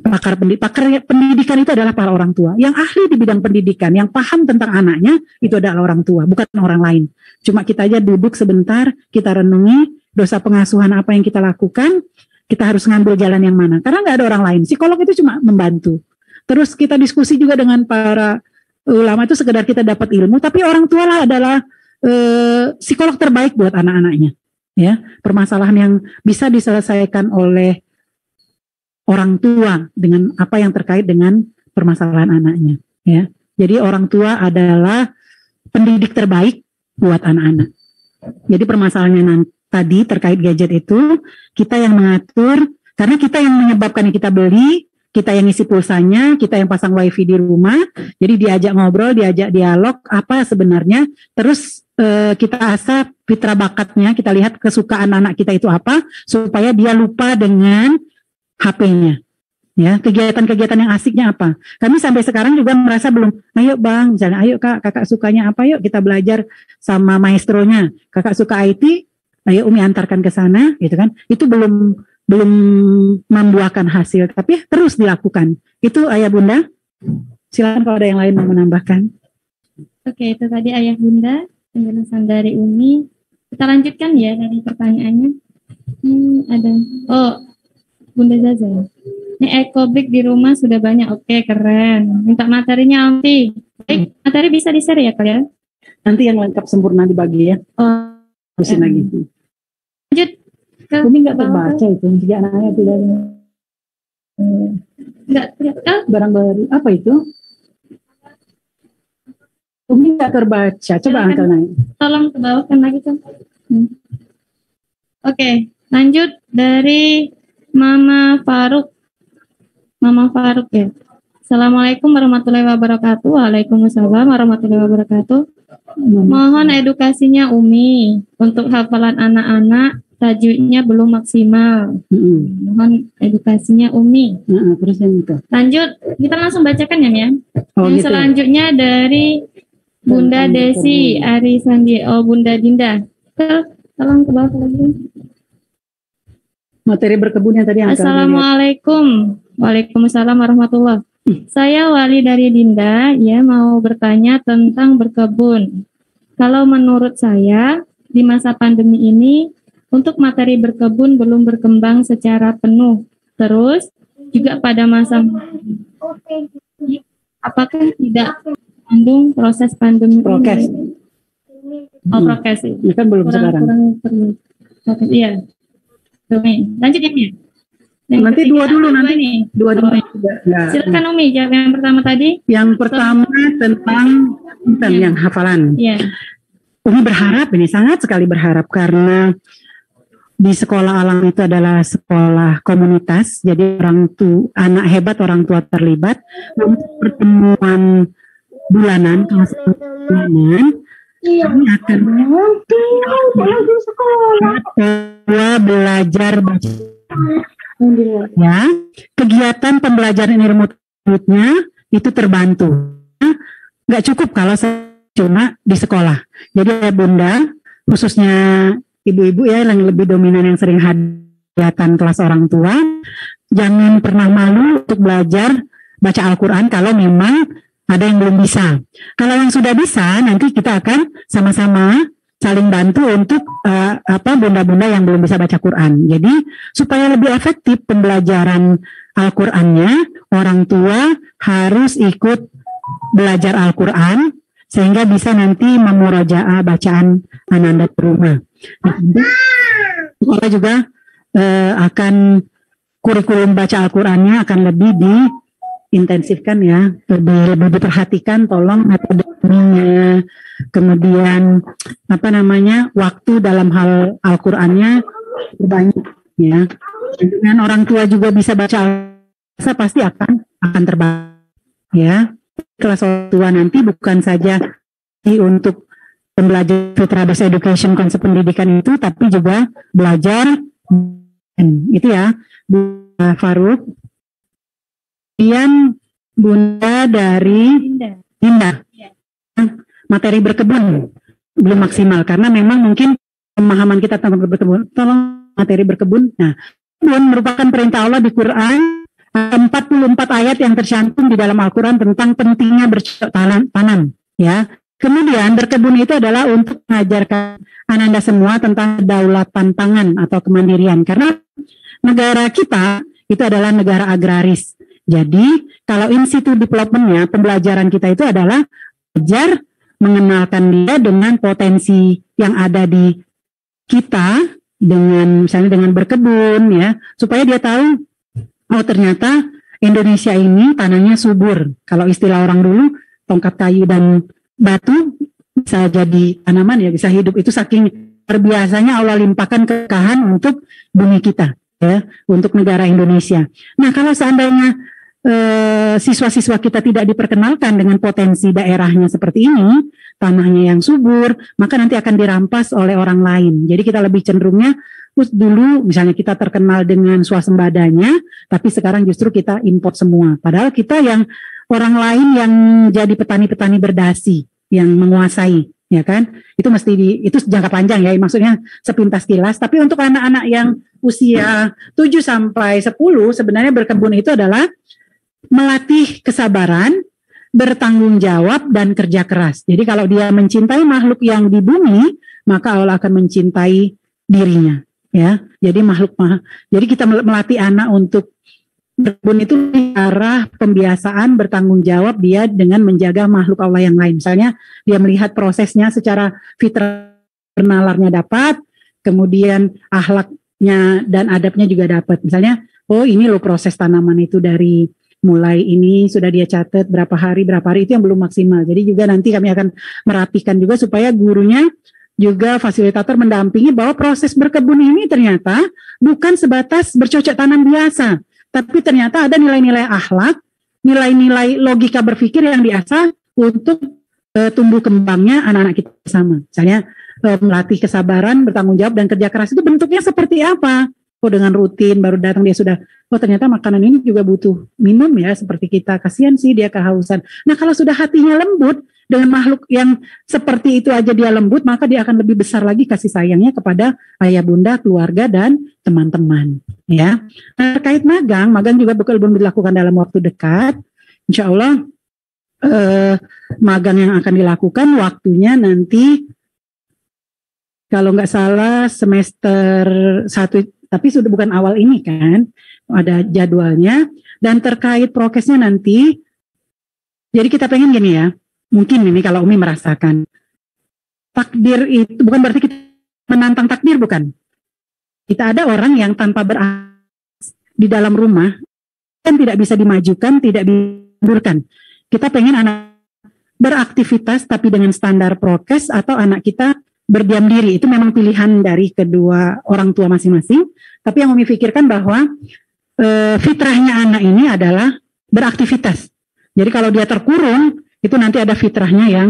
pakar pendidikan itu adalah para orang tua yang ahli di bidang pendidikan, yang paham tentang anaknya itu adalah orang tua, bukan orang lain. Cuma kita aja duduk sebentar, kita renungi dosa pengasuhan apa yang kita lakukan, kita harus ngambil jalan yang mana, karena nggak ada orang lain. Psikolog itu cuma membantu. Terus kita diskusi juga dengan para ulama itu sekedar kita dapat ilmu, tapi orang tua lah adalah psikolog terbaik buat anak-anaknya, ya. Permasalahan yang bisa diselesaikan oleh orang tua dengan apa yang terkait dengan permasalahan anaknya, ya. Jadi orang tua adalah pendidik terbaik buat anak-anak. Jadi permasalahannya tadi terkait gadget itu kita yang mengatur, karena kita yang menyebabkan kita beli, kita yang isi pulsanya, kita yang pasang wifi di rumah. Jadi diajak ngobrol, diajak dialog apa sebenarnya, terus kita asah fitrah bakatnya, kita lihat kesukaan anak kita itu apa, supaya dia lupa dengan HP-nya. Ya, kegiatan-kegiatan yang asiknya apa. Kami sampai sekarang juga merasa belum, ayo bang, misalnya, ayo kakak sukanya apa, yuk kita belajar sama maestronya. Kakak suka IT, ayo Umi antarkan ke sana, gitu kan. Itu belum membuahkan hasil, tapi terus dilakukan. Itu ayah bunda. Silakan kalau ada yang lain mau menambahkan. Oke, itu tadi ayah bunda penjelasan dari Umi. Kita lanjutkan ya dari pertanyaannya. Ada. Oh, Bunda Zaza. Ini ekobrik di rumah sudah banyak. Oke, keren. Minta materinya Amti. Baik, materi bisa di-share ya kalian? Nanti yang lengkap sempurna dibagi ya. Oh, terusin lagi. Lanjut. Ini nggak terbaca itu. Jika anaknya tidak barang baru. Apa itu? Ini nggak terbaca. Coba angkat naik. Tolong ke bawah kan lagi kan. Oke, lanjut dari Mama Faruk. Mama Faruk ya. Assalamualaikum warahmatullahi wabarakatuh. Waalaikumsalam warahmatullahi wabarakatuh. Mohon edukasinya Umi untuk hafalan anak-anak, tajwidnya belum maksimal. Mohon edukasinya Umi. Terus yang itu. Lanjut, kita langsung bacakan ya. Oh, yang gitu. Selanjutnya dari Bunda Desi Arisandi. Oh, Bunda Dinda. Tolong ke bawah lagi. Materi berkebun yang tadi. Assalamualaikum. Waalaikumsalam warahmatullahi. Saya Wali dari Dinda, ya mau bertanya tentang berkebun. Kalau menurut saya di masa pandemi ini untuk materi berkebun belum berkembang secara penuh. Terus juga pada masa apakah tidak mengandung proses pandemi? Prokes. Oh, prokes. Ini kan belum sekarang. Iya. Lanjut ya. Nanti dua dulu nanti. Dua dulu. Silakan Umi, jawab yang pertama tadi. Yang pertama tentang yang hafalan. Iya. Umi berharap, ini sangat sekali berharap karena di sekolah alam itu adalah sekolah komunitas, jadi anak hebat orang tua terlibat. Untuk pertemuan bulanan, kelas bulanan, kami akan belajar baca. Ya, kegiatan pembelajaran ilmu tajwidnya itu terbantu. Nggak cukup kalau cuma di sekolah. Jadi ya Bunda, khususnya ibu-ibu ya yang lebih dominan yang sering kelihatan kelas orang tua, jangan pernah malu untuk belajar baca Al-Quran kalau memang ada yang belum bisa. Kalau yang sudah bisa, nanti kita akan sama-sama saling bantu untuk bunda-bunda yang belum bisa baca Quran. Jadi supaya lebih efektif pembelajaran Al-Qurannya, orang tua harus ikut belajar Al-Quran sehingga bisa nanti memurojaah bacaan Ananda di rumah. Sekolah juga akan kurikulum baca Al-Qurannya akan lebih diintensifkan ya, lebih diperhatikan, tolong metodenya, kemudian waktu dalam hal Al-Qurannya banyak ya. Dengan orang tua juga bisa baca Al-Quran pasti akan terbantu ya. Kelas orang tua nanti bukan saja untuk pembelajaran Fitrah Based Education konsep pendidikan itu, tapi juga belajar itu ya, Bu Faruk. Kemudian Bunda dari Indah, materi berkebun belum maksimal karena memang mungkin pemahaman kita tentang berkebun. Tolong materi berkebun. Nah, berkebun merupakan perintah Allah di Quran. 44 ayat yang tercantum di dalam Al-Quran tentang pentingnya bercocok tanam ya. Kemudian berkebun itu adalah untuk mengajarkan Ananda semua tentang kedaulatan pangan atau kemandirian, karena negara kita itu adalah negara agraris. Jadi kalau institut developmentnya, pembelajaran kita itu adalah belajar mengenalkan dia dengan potensi yang ada di kita, dengan misalnya dengan berkebun ya, supaya dia tahu oh ternyata Indonesia ini tanahnya subur. Kalau istilah orang dulu, tongkat kayu dan batu bisa jadi tanaman ya, bisa hidup. Itu saking terbiasanya Allah limpahkan keberkahan untuk bumi kita ya, untuk negara Indonesia. Nah kalau seandainya siswa-siswa kita tidak diperkenalkan dengan potensi daerahnya seperti ini, tanahnya yang subur, maka nanti akan dirampas oleh orang lain. Jadi kita lebih cenderungnya dulu misalnya kita terkenal dengan swasembadanya, tapi sekarang justru kita import semua. Padahal kita yang orang lain yang jadi petani-petani berdasi yang menguasai, ya kan? Itu itu jangka panjang ya, maksudnya sepintas kilas. Tapi untuk anak-anak yang usia 7 sampai 10 sebenarnya berkebun itu adalah melatih kesabaran, bertanggung jawab dan kerja keras. Jadi kalau dia mencintai makhluk yang di bumi, maka Allah akan mencintai dirinya. Ya, jadi jadi kita melatih anak untuk berkebun itu di arah pembiasaan bertanggung jawab dia dengan menjaga makhluk Allah yang lain. Misalnya dia melihat prosesnya secara fitrah, nalarnya dapat, kemudian akhlaknya dan adabnya juga dapat. Misalnya, oh ini loh proses tanaman itu dari mulai ini sudah dia catat berapa hari itu yang belum maksimal. Jadi juga nanti kami akan merapikan juga supaya gurunya juga fasilitator mendampingi bahwa proses berkebun ini ternyata bukan sebatas bercocok tanam biasa, tapi ternyata ada nilai-nilai akhlak, nilai-nilai logika berpikir yang diasah untuk tumbuh kembangnya anak-anak kita bersama. Misalnya melatih kesabaran, bertanggung jawab dan kerja keras itu bentuknya seperti apa? Oh dengan rutin baru datang dia sudah, oh ternyata makanan ini juga butuh minum ya seperti kita, kasihan sih dia kehausan. Nah kalau sudah hatinya lembut, dengan makhluk yang seperti itu aja dia lembut, maka dia akan lebih besar lagi kasih sayangnya kepada ayah bunda, keluarga, dan teman-teman. Ya, terkait magang juga belum dilakukan dalam waktu dekat. Insya Allah magang yang akan dilakukan waktunya nanti, kalau nggak salah semester 1, tapi sudah bukan awal ini kan, ada jadwalnya. Dan terkait prokesnya nanti, jadi kita pengen gini ya. Mungkin ini kalau Umi merasakan takdir itu bukan berarti kita menantang takdir, bukan. Kita ada orang yang tanpa di dalam rumah kan tidak bisa dimajukan, tidak dimundur. Kita pengen anak beraktivitas tapi dengan standar prokes, atau anak kita berdiam diri. Itu memang pilihan dari kedua orang tua masing-masing. Tapi yang Umi pikirkan bahwa fitrahnya anak ini adalah beraktivitas. Jadi kalau dia terkurung, itu nanti ada fitrahnya yang